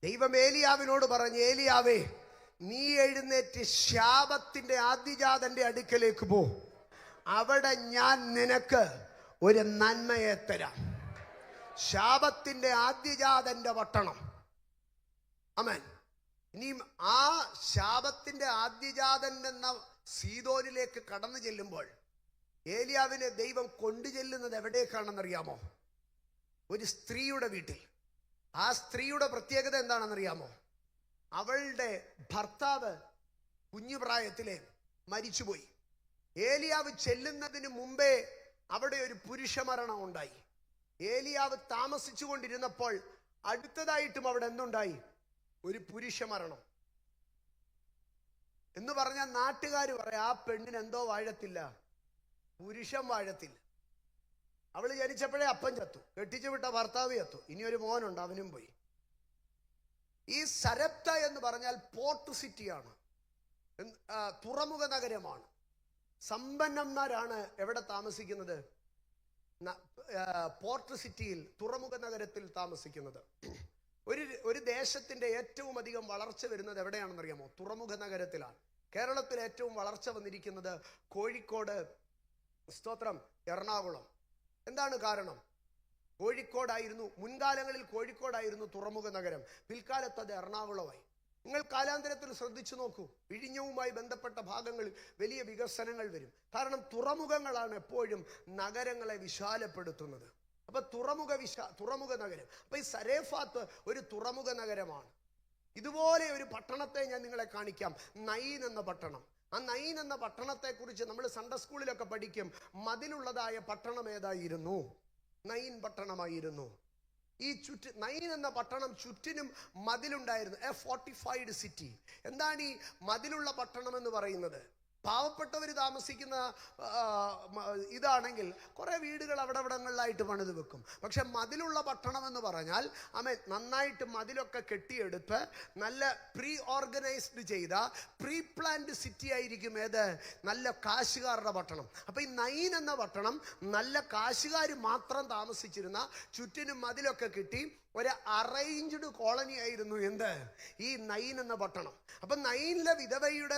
ദൈവം ഏലിയാവിനോട് പറഞ്ഞു, ഏലിയാവേ, നീ എഴുന്നേറ്റ് ശാപത്തിന്റെ ആദ്യജാതന്റെ അടുക്കലേക്ക് പോ. അവിടെ ഞാൻ നിനക്ക് ഒരു നന്മയെ തരാം. ശാപത്തിന്റെ ആദ്യജാതന്റെ പട്ടണം. ആമേൻ. ഇനിയും ആ ശാപത്തിന്റെ ആദ്യജാതൻ എന്ന സീദോനിലേക്ക് കടന്നു ചെല്ലുമ്പോൾ ഏലിയാവിനെ ദൈവം കൊണ്ടുചെല്ലുന്നത് എവിടേക്കാണെന്നറിയാമോ? ഒരു സ്ത്രീയുടെ വീട്ടിൽ. ആ സ്ത്രീയുടെ പ്രത്യേകത എന്താണെന്നറിയാമോ? അവളുടെ ഭർത്താവ് കുഞ്ഞുപ്രായത്തിലെ മരിച്ചുപോയി. ഏലിയാവ് ചെല്ലുന്നതിന് മുമ്പേ അവിടെ ഒരു പുരുഷമരണം ഉണ്ടായി. ഏലിയാവ് താമസിച്ചു കൊണ്ടിരുന്നപ്പോൾ അടുത്തതായിട്ടും അവിടെ എന്തുണ്ടായി? ഒരു പുരുഷമരണം. എന്ന് പറഞ്ഞാൽ നാട്ടുകാർ പറയാം, ആ പെണ്ണിന് എന്തോ വാഴത്തില്ല, പുരുഷൻ വാഴത്തില്ല. അവള് ജനിച്ചപ്പോഴേ അപ്പൻ ചത്തു, കെട്ടിച്ചു വിട്ട ഭർത്താവ് ചത്തു, ഇനി ഒരു മോനുണ്ട്, അവനും പോയി. ഈ സരപ്ത എന്ന് പറഞ്ഞാൽ പോർട്ട് സിറ്റിയാണ്, തുറമുഖ നഗരമാണ്. സമ്പന്നന്മാരാണ് എവിടെ താമസിക്കുന്നത്? പോർട്ട് സിറ്റിയിൽ, തുറമുഖ നഗരത്തിൽ താമസിക്കുന്നത്. ഒരു ദേശത്തിന്റെ ഏറ്റവും അധികം വളർച്ച വരുന്നത് എവിടെയാണെന്നറിയാമോ? തുറമുഖ നഗരത്തിലാണ്. കേരളത്തിൽ ഏറ്റവും വളർച്ച വന്നിരിക്കുന്നത് കോഴിക്കോട്, സ്തോത്രം, എറണാകുളം. എന്താണ് കാരണം? കോഴിക്കോടായിരുന്നു മുൻകാലങ്ങളിൽ, കോഴിക്കോടായിരുന്നു തുറമുഖ നഗരം. പിൽക്കാലത്ത് അത് എറണാകുളമായി. നിങ്ങൾ കാലാന്തരത്തിൽ ശ്രദ്ധിച്ചു നോക്കൂ, വിഴിഞ്ഞവുമായി ബന്ധപ്പെട്ട ഭാഗങ്ങളിൽ വലിയ വികസനങ്ങൾ വരും. കാരണം തുറമുഖങ്ങളാണ് എപ്പോഴും നഗരങ്ങളെ വിശാലപ്പെടുത്തുന്നത്. അപ്പൊ തുറമുഖ നഗരം. അപ്പൊ ഈ സരേഫാത്ത് ഒരു തുറമുഖ നഗരമാണ്. ഇതുപോലെ ഒരു പട്ടണത്തെ ഞാൻ നിങ്ങളെ കാണിക്കാം, നൈൻ എന്ന പട്ടണം. ആ നൈൻ എന്ന പട്ടണത്തെ കുറിച്ച് നമ്മൾ സൺഡേ സ്കൂളിലൊക്കെ പഠിക്കും. മതിലുള്ളതായ പട്ടണം ഏതായിരുന്നു? നൈൻ പട്ടണമായിരുന്നു. ഈ നൈൻ എന്ന പട്ടണം ചുറ്റിനും മതിലുണ്ടായിരുന്നു. A fortified city. എന്താണ് ഈ മതിലുള്ള പട്ടണം എന്ന് പറയുന്നത്? പാവപ്പെട്ടവർ താമസിക്കുന്ന ഇതാണെങ്കിൽ കുറെ വീടുകൾ അവിടങ്ങളിലായിട്ട് പണിത് വെക്കും. പക്ഷെ മതിലുള്ള പട്ടണം എന്ന് പറഞ്ഞാൽ നന്നായിട്ട് മതിലൊക്കെ കെട്ടിയെടുത്ത് നല്ല പ്രീ ഓർഗനൈസ്ഡ് ചെയ്ത പ്രീ പ്ലാൻഡ് സിറ്റി ആയിരിക്കും ഏത്? നല്ല കാശുകാരുടെ പട്ടണം. അപ്പൊ ഈ നൈൻ എന്ന പട്ടണം നല്ല കാശുകാർ മാത്രം താമസിച്ചിരുന്ന, ചുറ്റിനും മതിലൊക്കെ കിട്ടി ഒരു അറേഞ്ച്ഡ് കോളനി ആയിരുന്നു എന്ത്? ഈ നൈൻ എന്ന പട്ടണം. അപ്പൊ നൈനിലെ വിധവയുടെ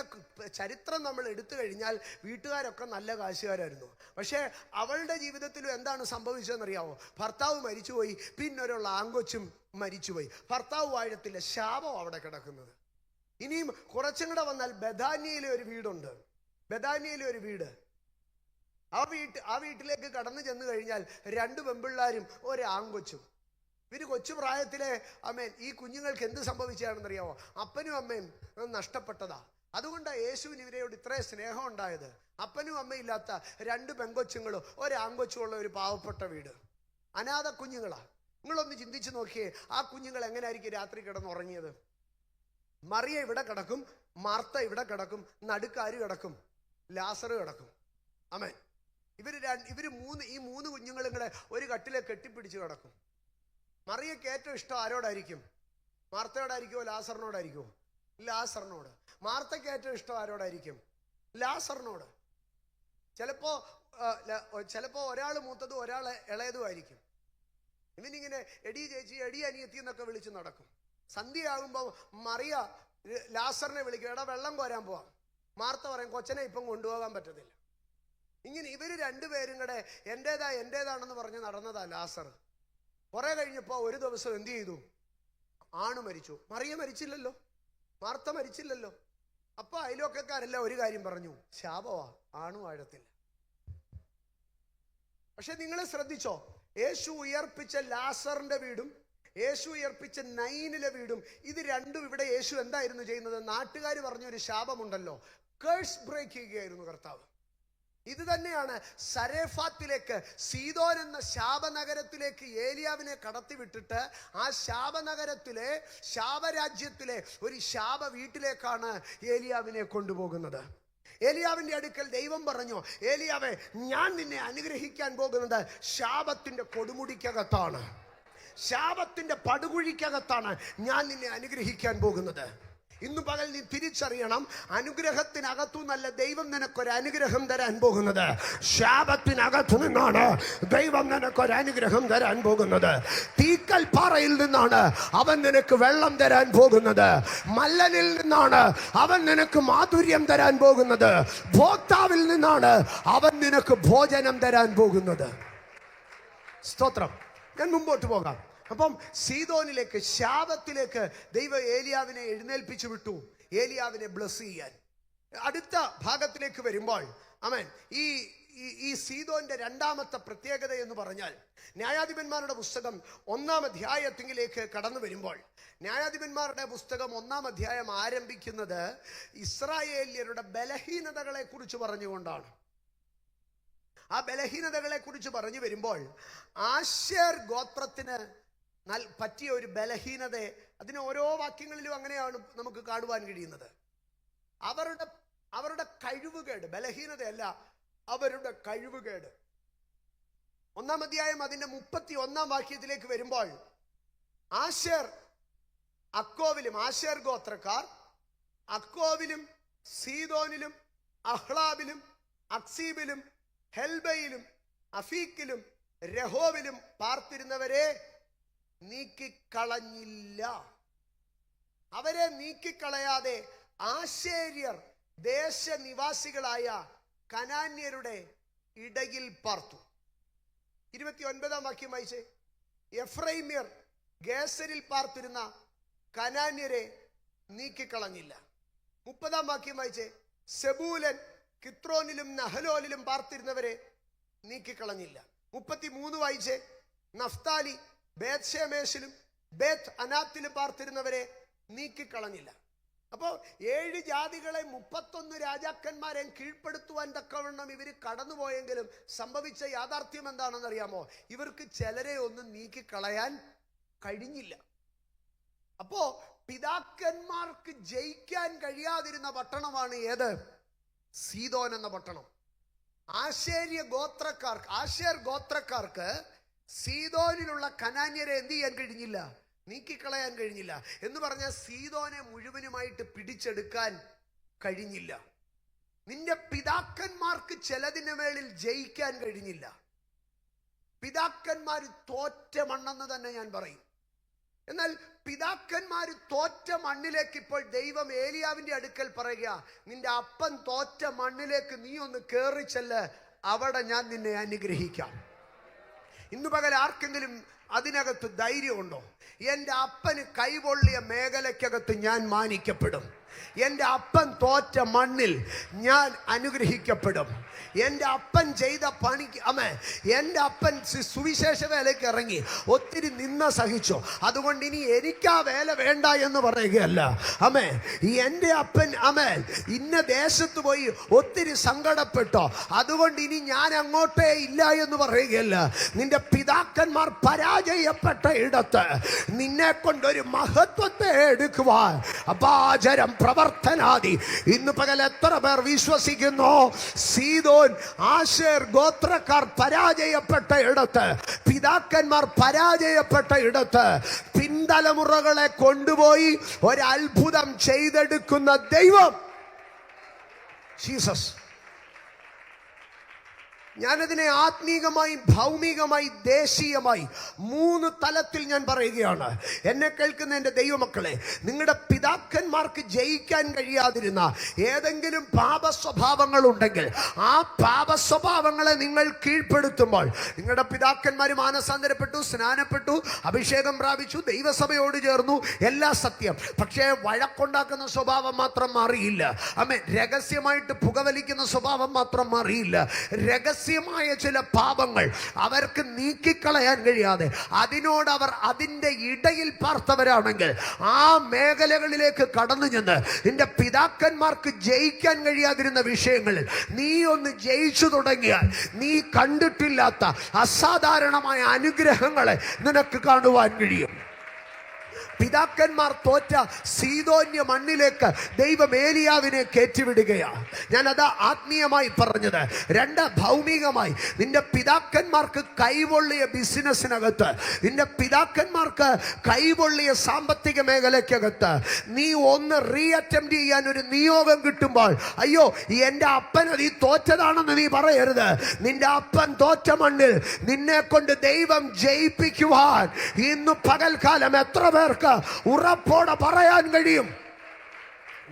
ചരിത്രം നമ്മൾ എടുത്തു കഴിഞ്ഞാൽ വീട്ടുകാരൊക്കെ നല്ല കാശുകാരായിരുന്നു. പക്ഷെ അവളുടെ ജീവിതത്തിലും എന്താണ് സംഭവിച്ചതെന്നറിയാമോ? ഭർത്താവ് മരിച്ചുപോയി, പിന്നൊരുള്ള ആങ്കൊച്ചും മരിച്ചുപോയി. ഭർത്താവ് വാഴത്തില്ല, ശാപം അവിടെ കിടക്കുന്നത്. ഇനിയും കുറച്ചും കൂടെ വന്നാൽ ബഥാന്യയിലെ ഒരു വീടുണ്ട്. ബഥാന്യയിലെ ഒരു വീട്. ആ വീട്ടിലേക്ക് കടന്നു ചെന്ന് കഴിഞ്ഞാൽ 2 പെൺപിള്ളാരും ഒരു ആങ്കൊച്ചും. ഇവര് കൊച്ചു പ്രായത്തിലെ ഈ കുഞ്ഞുങ്ങൾക്ക് എന്ത് സംഭവിച്ചാണെന്നറിയാമോ? അപ്പനും അമ്മയും നഷ്ടപ്പെട്ടതാ. അതുകൊണ്ടാണ് യേശുവിന് ഇവരെയോട് ഇത്രയും സ്നേഹം ഉണ്ടായത്. അപ്പനും അമ്മയില്ലാത്ത 2 പെങ്കൊച്ചുങ്ങളും ഒരു ആങ്കൊച്ചുമുള്ള ഒരു പാവപ്പെട്ട വീട്, അനാഥ കുഞ്ഞുങ്ങളാ. നിങ്ങളൊന്ന് ചിന്തിച്ചു നോക്കിയേ, ആ കുഞ്ഞുങ്ങൾ എങ്ങനെയായിരിക്കും രാത്രി കിടന്നുറങ്ങിയത്? മറിയ ഇവിടെ കിടക്കും, മാർത്ത ഇവിടെ കിടക്കും, നടുക്കാര് കിടക്കും, ലാസറ് കിടക്കും. ആമേൻ. ഈ 3 കുഞ്ഞുങ്ങളും കൂടെ ഒരു കട്ടിലെ കെട്ടിപ്പിടിച്ച് കിടക്കും. മറിയയ്ക്ക് ഏറ്റവും ഇഷ്ടം ആരോടായിരിക്കും? മാർത്തയോടായിരിക്കുമോ ലാസറിനോടായിരിക്കുമോ? ലാസറിനോട്. മാർത്തയ്ക്ക് ഏറ്റവും ഇഷ്ടം ആരോടായിരിക്കും? ലാസറിനോട്. ചിലപ്പോ ഒരാൾ മൂത്തതും ഒരാൾ ഇളയതുമായിരിക്കും. ഇവനിങ്ങനെ എടി ചേച്ചി, എടി അനിയത്തി എന്നൊക്കെ വിളിച്ച് നടക്കും. സന്ധ്യയാകുമ്പോൾ മറിയ ലാസറിനെ വിളിക്കും, എടാ വെള്ളം കോരാൻ പോവാം. മാർത്ത പറയും, കൊച്ചനെ ഇപ്പം കൊണ്ടുപോകാൻ പറ്റത്തില്ല. ഇങ്ങനെ ഇവര് 2 പേരും കൂടെ എന്റേതാണെന്ന് പറഞ്ഞ് നടന്നതാ ലാസർ. കുറെ കഴിഞ്ഞപ്പോ ഒരു ദിവസം എന്ത് ചെയ്തു? ആണ് മരിച്ചു. മറിയ മരിച്ചില്ലല്ലോ, മാർത്ത മരിച്ചില്ലല്ലോ. അപ്പൊ അയൽവക്കക്കാരെല്ലാം ഒരു കാര്യം പറഞ്ഞു, ശാപവാ, ആണ് വാഴത്തില്ല. പക്ഷെ നിങ്ങൾ ശ്രദ്ധിച്ചോ, യേശു ഉയർപ്പിച്ച ലാസറിന്റെ വീടും യേശു ഉയർപ്പിച്ച നൈനിലെ വീടും, ഇത് രണ്ടും ഇവിടെ യേശു എന്തായിരുന്നു ചെയ്യുന്നത്? നാട്ടുകാർ പറഞ്ഞൊരു ശാപമുണ്ടല്ലോ, കേഴ്സ് ബ്രേക്ക് ചെയ്യുകയായിരുന്നു കർത്താവ്. ഇത് തന്നെയാണ് സരേഫാത്തിലേക്ക്, സീദോൻ എന്ന ശാപനഗരത്തിലേക്ക് ഏലിയാവിനെ കടത്തിവിട്ടിട്ട് ആ ശാപനഗരത്തിലെ, ശാപരാജ്യത്തിലെ ഒരു ശാപ വീട്ടിലേക്കാണ് ഏലിയാവിനെ കൊണ്ടുപോകുന്നത്. ഏലിയാവിന്റെ അടുക്കൽ ദൈവം പറഞ്ഞു, ഏലിയാവേ, ഞാൻ നിന്നെ അനുഗ്രഹിക്കാൻ പോകുന്നത് ശാപത്തിന്റെ കൊടുമുടിക്കകത്താണ്, ശാപത്തിന്റെ പടുകുഴിക്കകത്താണ് ഞാൻ നിന്നെ അനുഗ്രഹിക്കാൻ പോകുന്നത്. ഇന്ന് പകൽ നീ തിരിച്ചറിയണം, അനുഗ്രഹത്തിനകത്തു നല്ല ദൈവം നിനക്കൊരു അനുഗ്രഹം തരാൻ പോകുന്നത്. ശാപത്തിനകത്തു നിന്നാണ് ദൈവം നിനക്കൊരു അനുഗ്രഹം തരാൻ പോകുന്നത്. തീക്കൽ പാറയിൽ നിന്നാണ് അവൻ നിനക്ക് വെള്ളം തരാൻ പോകുന്നത്. മല്ലനിൽ നിന്നാണ് അവൻ നിനക്ക് മാധുര്യം തരാൻ പോകുന്നത്. ഭോക്താവിൽ നിന്നാണ് അവൻ നിനക്ക് ഭോജനം തരാൻ പോകുന്നത്. സ്തോത്രം. ഞാൻ മുമ്പോട്ട് പോകാം. അപ്പം സീദോനിലേക്ക്, ശാപത്തിലേക്ക് ദൈവം ഏലിയാവിനെ എഴുന്നേൽപ്പിച്ചു വിട്ടു, ഏലിയാവിനെ ബ്ലസ് ചെയ്യാൻ. അടുത്ത ഭാഗത്തിലേക്ക് വരുമ്പോൾ ആമേൻ, ഈ സീദോന്റെ രണ്ടാമത്തെ പ്രത്യേകത എന്ന് പറഞ്ഞാൽ, ന്യായാധിപന്മാരുടെ പുസ്തകം 1-ാം അധ്യായത്തിലേക്ക് കടന്നു വരുമ്പോൾ, ന്യായാധിപന്മാരുടെ പുസ്തകം 1-ാം അധ്യായം ആരംഭിക്കുന്നത് ഇസ്രായേല്യരുടെ ബലഹീനതകളെ കുറിച്ച് പറഞ്ഞുകൊണ്ടാണ്. ആ ബലഹീനതകളെ കുറിച്ച് പറഞ്ഞു വരുമ്പോൾ, ആശേർ ഗോത്രത്തിന് പറ്റിയ ഒരു ബലഹീനത, അതിന് ഓരോ വാക്യങ്ങളിലും അങ്ങനെയാണ് നമുക്ക് കാണുവാൻ കഴിയുന്നത്. അവരുടെ കഴിവുകേട്, ബലഹീനതയല്ല, അവരുടെ കഴിവുകേട്. 1-ാം അധ്യായം അതിന്റെ 31-ാം വാക്യത്തിലേക്ക് വരുമ്പോൾ, ആശേർ ഗോത്രക്കാർ അക്കോവിലും സീദോനിലും അഹ്ലാബിലും അക്സീബിലും ഹെൽബയിലും അഫീക്കിലും രഹോവിലും പാർത്തിരുന്നവരെ നീക്കിക്കളഞ്ഞില്ല. അവരെ നീക്കിക്കളയാതെ ആശേര്യർ ദേശനിവാസികളായ കനാന്യരുടെ ഇടയിൽ പാർത്തു. 29-ാം വാക്യം വായിച്ചേ. എഫ്രൈമ്യർ ഗേസരിൽ പാർത്തിരുന്ന കനാന്യരെ നീക്കിക്കളഞ്ഞില്ല. 30-ാം വാക്യം വായിച്ചേ. സെബൂലൻ കിത്രോനിലും നഹലോലിലും പാർത്തിരുന്നവരെ നീക്കിക്കളഞ്ഞില്ല. 33 വായിച്ചേ. നഫ്താലി ബേത് ഷേമേശിലും ബേത് അനാത്തിലും പാർത്തിരുന്നവരെ നീക്കിക്കളഞ്ഞില്ല. അപ്പോൾ 7 ജാതികളെ 31 രാജാക്കന്മാരെയും കീഴ്പ്പെടുത്തുവാൻ തക്കവണ്ണം ഇവർ കടന്നുപോയെങ്കിലും സംഭവിച്ച യാഥാർത്ഥ്യം എന്താണെന്നറിയാമോ? ഇവർക്ക് ചിലരെ ഒന്നും നീക്കിക്കളയാൻ കഴിഞ്ഞില്ല. അപ്പോ പിതാക്കന്മാർക്ക് ജയിക്കാൻ കഴിയാതിരുന്ന പട്ടണമാണ് ഏത്? സീദോൻ എന്ന പട്ടണം. ആശേർ ഗോത്രക്കാർക്ക് സീദോനിലുള്ള കനാന്യരെ എന്ത് ചെയ്യാൻ കഴിഞ്ഞില്ല? നീക്കിക്കളയാൻ കഴിഞ്ഞില്ല. എന്ന് പറഞ്ഞാൽ സീദോനെ മുഴുവനുമായിട്ട് പിടിച്ചെടുക്കാൻ കഴിഞ്ഞില്ല. നിന്റെ പിതാക്കന്മാർക്ക് ചിലതിന് മേളിൽ ജയിക്കാൻ കഴിഞ്ഞില്ല. പിതാക്കന്മാർ തോറ്റ മണ്ണെന്ന് തന്നെ ഞാൻ പറയും. എന്നാൽ പിതാക്കന്മാർ തോറ്റ മണ്ണിലേക്ക് ഇപ്പോൾ ദൈവം ഏലിയാവിന്റെ അടുക്കൽ പറയുക, നിന്റെ അപ്പൻ തോറ്റ മണ്ണിലേക്ക് നീ ഒന്ന് കേറി ചെല്ല്, അവിടെ ഞാൻ നിന്നെ അനുഗ്രഹിക്കാം. ഇന്നു പകൽ ആർക്കെങ്കിലും അതിനകത്ത് ധൈര്യമുണ്ടോ? എൻ്റെ അപ്പന് കൈപൊള്ളിയ മേഖലയ്ക്കകത്ത് ഞാൻ മാനിക്കപ്പെടും. എൻ്റെ അപ്പൻ തോറ്റ മണ്ണിൽ ഞാൻ അനുഗ്രഹിക്കപ്പെടും. എൻ്റെ അപ്പൻ ചെയ്ത പണിക്ക് എൻ്റെ അപ്പൻ സുവിശേഷ വേലയ്ക്ക് ഇറങ്ങി ഒത്തിരി നിന്ന സഹിച്ചു, അതുകൊണ്ട് ഇനി എനിക്കാ വേല വേണ്ട എന്ന് പറയുകയല്ല. എൻ്റെ അപ്പൻ ഇന്ന ദേശത്ത് പോയി ഒത്തിരി സങ്കടപ്പെട്ടോ, അതുകൊണ്ട് ഇനി ഞാൻ അങ്ങോട്ടേ ഇല്ല എന്ന് പറയുകയല്ല. നിന്റെ പിതാക്കന്മാർ പരാജയപ്പെട്ട ഇടത്ത് നിന്നെ കൊണ്ടൊരു മഹത്വത്തെ എടുക്കുവാൻ അപാചരം പ്രവർത്തനാദി ഇന്ന് പകൽ എത്ര പേർ വിശ്വസിക്കുന്നു? സീദോൻ ആശേർ ഗോത്രക്കാർ പരാജയപ്പെട്ട ഇടത്ത്, പിതാക്കന്മാർ പരാജയപ്പെട്ട ഇടത്ത് പിൻതലമുറകളെ കൊണ്ടുപോയി ഒരത്ഭുതം ചെയ്തെടുക്കുന്ന ദൈവം ജീസസ്. ഞാനതിനെ ആത്മീകമായി, ഭൗമികമായി, ദേശീയമായി 3 തലത്തിൽ ഞാൻ പറയുകയാണ്. എന്നെ കേൾക്കുന്ന എൻ്റെ ദൈവമക്കളെ, നിങ്ങളുടെ പിതാക്കന്മാർക്ക് ജയിക്കാൻ കഴിയാതിരുന്ന ഏതെങ്കിലും പാപസ്വഭാവങ്ങൾ ഉണ്ടെങ്കിൽ ആ പാപസ്വഭാവങ്ങളെ നിങ്ങൾ കീഴ്പ്പെടുത്തുമ്പോൾ, നിങ്ങളുടെ പിതാക്കന്മാർ മാനസാന്തരപ്പെട്ടു, സ്നാനപ്പെട്ടു, അഭിഷേകം പ്രാപിച്ചു, ദൈവസഭയോട് ചേർന്നു, എല്ലാ സത്യം. പക്ഷേ വഴക്കുണ്ടാക്കുന്ന സ്വഭാവം മാത്രം മാറിയില്ല. രഹസ്യമായിട്ട് പുകവലിക്കുന്ന സ്വഭാവം മാത്രം മാറിയില്ല. രഹസ്യമായ ചില പാപങ്ങൾ അവർക്ക് നീക്കിക്കളയാൻ കഴിയാതെ അതിനോട് അവർ അതിൻ്റെ ഇടയിൽ പാർത്തവരാണെങ്കിൽ ആ മേഖലകളിലേക്ക് കടന്നു ചെന്ന് നിന്റെ പിതാക്കന്മാർക്ക് ജയിക്കാൻ കഴിയാതിരുന്ന വിഷയങ്ങളിൽ നീ ഒന്ന് ജയിച്ചു തുടങ്ങിയാൽ നീ കണ്ടിട്ടില്ലാത്ത അസാധാരണമായ അനുഗ്രഹങ്ങളെ നിനക്ക് കാണുവാൻ കഴിയും. പിതാക്കന്മാർ തോറ്റ സീദോന്യ മണ്ണിലേക്ക് ദൈവം ഏലിയാവിനെ കയറ്റിവിടുകയാണ്. ഞാനതാ ആത്മീയമായി പറഞ്ഞത്. രണ്ട്, ഭൗമികമായി നിന്റെ പിതാക്കന്മാർക്ക് കൈവൊള്ളിയ ബിസിനസ്സിനകത്ത്, നിന്റെ പിതാക്കന്മാർക്ക് കൈവൊള്ളിയ സാമ്പത്തിക മേഖലയ്ക്കകത്ത് നീ ഒന്ന് റീ അറ്റംപ്റ്റ് ചെയ്യാൻ ഒരു നിയോഗം കിട്ടുമ്പോൾ, അയ്യോ എൻ്റെ അപ്പൻ അത് ഈ തോറ്റതാണെന്ന് നീ പറയരുത്. നിന്റെ അപ്പൻ തോറ്റ മണ്ണിൽ നിന്നെ കൊണ്ട് ദൈവം ജയിപ്പിക്കുവാൻ ഇന്ന് പകൽക്കാലം എത്ര പേർക്ക് ഉറപ്പോടെ പറയാൻ കഴിയും?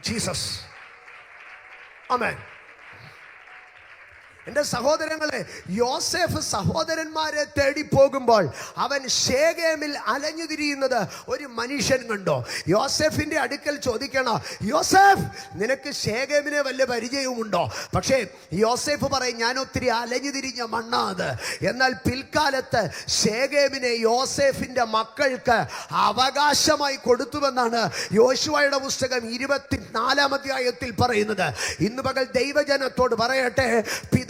ജീസസ്, ആമേൻ. എൻ്റെ സഹോദരങ്ങളെ, യോസേഫ് സഹോദരന്മാരെ തേടി പോകുമ്പോൾ അവൻ ശേഖേമിൽ അലഞ്ഞു തിരിയുന്നത് ഒരു മനുഷ്യൻ കണ്ടോ? യോസേഫിന്റെ അടുക്കൽ ചോദിക്കണം, യോസേഫ് നിനക്ക് ശേഖേമിനെ വല്ല പരിചയവുമുണ്ടോ? പക്ഷേ യോസേഫ് പറയും, ഞാൻ ഒത്തിരി അലഞ്ഞു തിരിഞ്ഞ മണ്ണാത്. എന്നാൽ പിൽക്കാലത്ത് ശേഖേമിനെ യോസേഫിന്റെ മക്കൾക്ക് അവകാശമായി കൊടുത്തുവെന്നാണ് യോശുവയുടെ പുസ്തകം 24-ാം അധ്യായത്തിൽ പറയുന്നത്. ഇന്ന് പകൽ ദൈവജനത്തോട് പറയട്ടെ,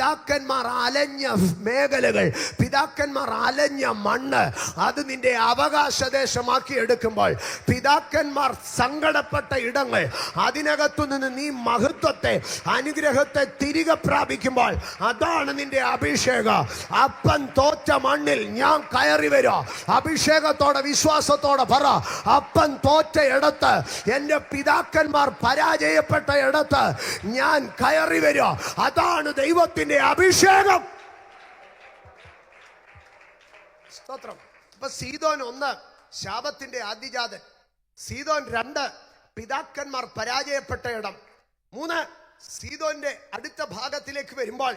പിതാക്കന്മാർ അലഞ്ഞ മേഖലകൾ, പിതാക്കന്മാർ അലഞ്ഞ മണ്ണ്, അത് നിന്റെ അവകാശദേശമാക്കി എടുക്കുമ്പോൾ, പിതാക്കന്മാർ സങ്കടപ്പെട്ട ഇടങ്ങൾ, അതിനകത്തു നിന്ന് നീ മഹത്വത്തെ, അനുഗ്രഹത്തെ തിരികെ പ്രാപിക്കുമ്പോൾ, അതാണ് നിന്റെ അഭിഷേകം. അപ്പൻ തോറ്റ മണ്ണിൽ ഞാൻ കയറി വരാം. അഭിഷേകത്തോടെ വിശ്വാസത്തോടെ പറ, അപ്പൻ തോറ്റ ഇടത്ത്, എൻ്റെ പിതാക്കന്മാർ പരാജയപ്പെട്ട ഇടത്ത് ഞാൻ കയറി വരാം. അതാണ് ദൈവത്തിന്റെ അഭിഷേകം. സ്തോത്രം. ഇപ്പൊ സീദോൻ 1 ശാപത്തിന്റെ ആദ്യജാതൻ, സീദോൻ 2 പിതാക്കന്മാർ പരാജയപ്പെട്ട ഇടം, 3 സീദോന്റെ അടുത്ത ഭാഗത്തിലേക്ക് വരുമ്പോൾ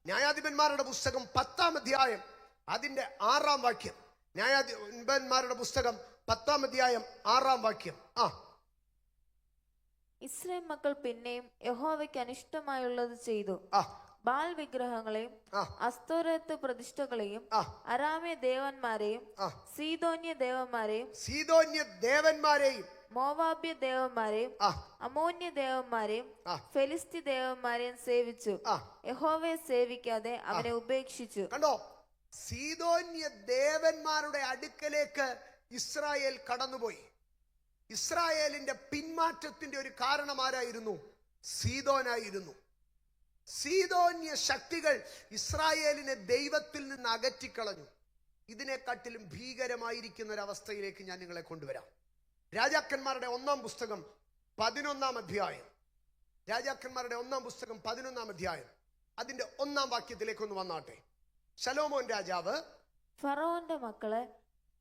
ന്യായാധിപന്മാരുടെ പുസ്തകം 10-ാം അധ്യായം അതിന്റെ 6-ാം വാക്യം. ന്യായാധിപന്മാരുടെ പുസ്തകം 10-ാം അധ്യായം 6-ാം വാക്യം. ഇസ്രായേൽ മക്കൾ പിന്നെയും യഹോവയ്ക്ക് അനിഷ്ടമായുള്ളത് ചെയ്തു. ബാൽ വിഗ്രഹങ്ങളെയും അസ്തോരത്ത് പ്രതിഷ്ഠകളെയും അരാമ്യ ദേവന്മാരെയും സീദോന്യ ദേവന്മാരെയും മോവാബ്യ ദേവന്മാരെയും അമോന്യ ദേവന്മാരെയും ഫെലിസ്തി ദേവന്മാരെയും സേവിച്ചു. യഹോവയെ സേവിക്കാതെ അവനെ ഉപേക്ഷിച്ചു. കണ്ടോ, സീദോന്യ ദേവന്മാരുടെ അടുക്കലേക്ക് ഇസ്രായേൽ കടന്നുപോയി. ഇസ്രായേലിന്റെ പിന്മാറ്റത്തിന്റെ ഒരു കാരണം ആരായിരുന്നു? സീദോനായിരുന്നു. സീദോന്യ ശക്തികൾ ഇസ്രായേലിനെ ദൈവത്തിൽ നിന്ന് അകറ്റിക്കളഞ്ഞു. ഇതിനെക്കാട്ടിലും ഭീകരമായിരിക്കുന്ന ഒരു അവസ്ഥയിലേക്ക് ഞാൻ നിങ്ങളെ കൊണ്ടുവരാം. രാജാക്കന്മാരുടെ 1-ാം പുസ്തകം 11-ാം അധ്യായം, രാജാക്കന്മാരുടെ 1-ാം പുസ്തകം 11-ാം അധ്യായം അതിന്റെ 1-ാം വാക്യത്തിലേക്ക് ഒന്ന് വന്നാട്ടെ. ശലോമോൻ രാജാവ് ഫറവോന്റെ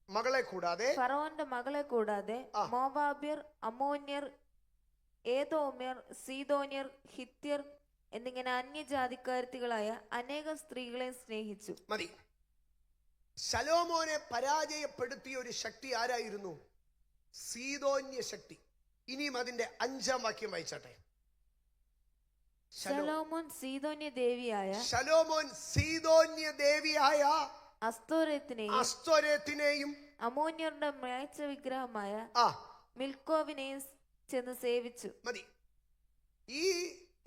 മകളെ കൂടാതെ മോവാബ്യർ, അമ്മോന്യർ, ഏദോമ്യർ, സീദോന്യർ, ഹിത്യർ എന്നിങ്ങനെ അന്യജാതിക്കാരത്തികളായ അനേകം സ്ത്രീകളെ സ്നേഹിച്ചു. മതി. ശലോമോനെ പരാജയപ്പെടുത്തിയ ഒരു ശക്തി ആരായിരുന്നു? സീദോന്യ ശക്തി. ഇനിയും അതിന്റെ 5-ാം വാക്യം വായിച്ചാട്ടെ. ശലോമോൻ സീദോന്യ ദേവിയായ അസ്തോരത്തിനെയും അമോന്യരുടെ മ്ലേച്ഛ വിഗ്രഹമായ മിൽക്കോവിനെയും ചെന്ന് സേവിച്ചു. മതി. ഈ